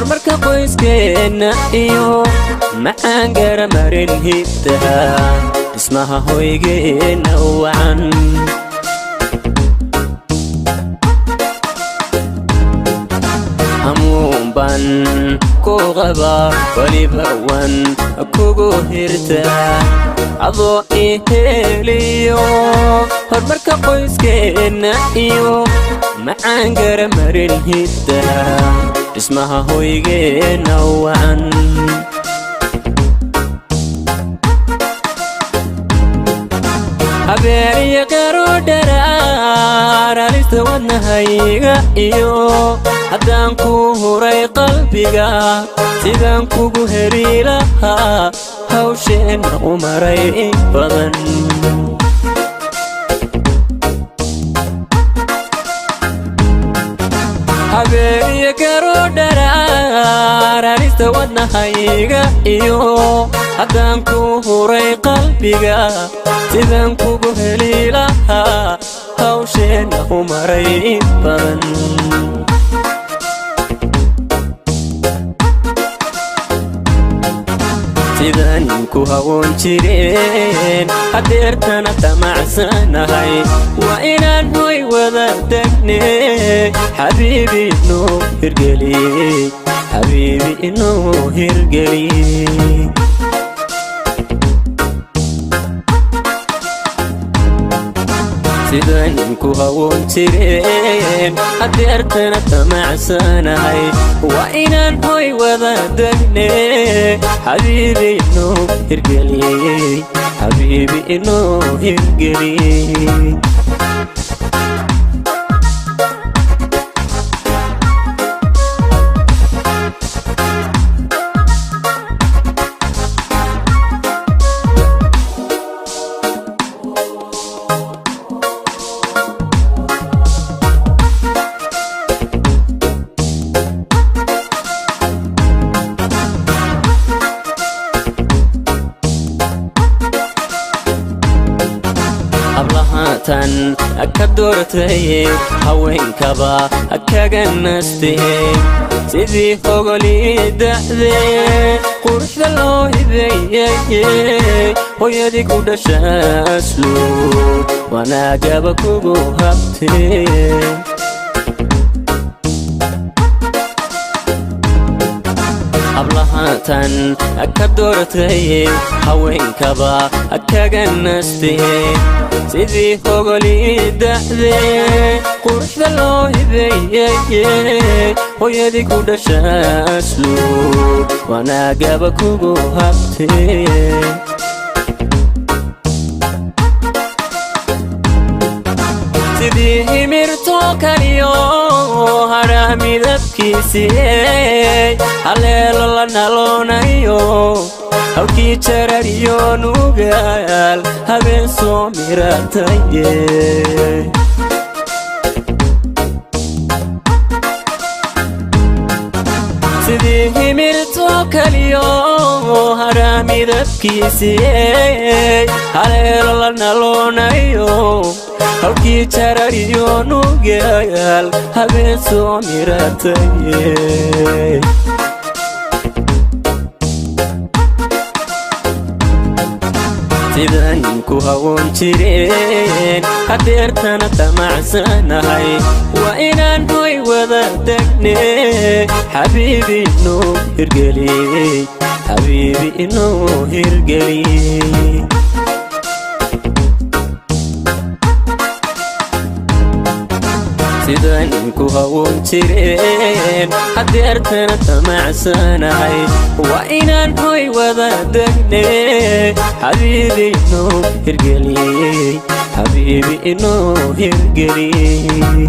horumarka qoyskeena iyo macaan garamarin hibtaha dhismaha hoygeena wacan hamuun baan ku qabaa waliba waan kugu hirtaa adoo iheliyo horumarka qoyskeena iyo macaan garamarin hibtaha dhismaha hoygeena wacan habeeniyo qaro dharaar halista wadnahayga iyo haddaan ku huray qalbiga sidaan kugu heli lahaa hawsheenna u maray in badan habeeniyo qaro dharaar halista wadnahayga iyo haddaan ku huray qalbiga sidaan kugu heli lahaa hawsheenna u maray in badan sidaan ku hawoon jireen hadeertana tamacsanahay waa inaan hoy wada degne xabiibi inoo hirgeliye xabiibi inoo hirgeliye sidaan ku hawoon jireen hadeertana tamacsanahay waa inaan hoy wada degne xabiibi inoo hirgeliye xabiibi inoo hirgeliye ablahatan ka doortay haweenkaba kaga nastay sidii fogolii da'dee quruxda loo hibeeyay hooyadii ku dhashay asluub wanaagaba kugu habtay ablahatan ka doortay haweenkaba kaga nastay sidii fogolii da'dee quruxda loo hibeeyay hooyadii ku dhashay asluub wanaagaba kugu habtay sidii himirto kaliyo haraha midabkiisii haleelo la naloonayo hawkii jarariyo nugaal habeen soo mirataye sidii himirto kaliyo haraha midabkiisii haleelo la naloonayo hawkii jarariyo nugaal habeen soo mirataye sidaan ku hawoon jireen hadeertana tamacsanahay waa inaan hoy wada degne xabiibi inoo hirgeliye xabiibi inoo hirgeliye sidaan ku hawoon jireen hadeertana tamacsanahay waa inaan hoy wada degne xabiibi inoo hirgeliye xabiibi inoo hirgeliye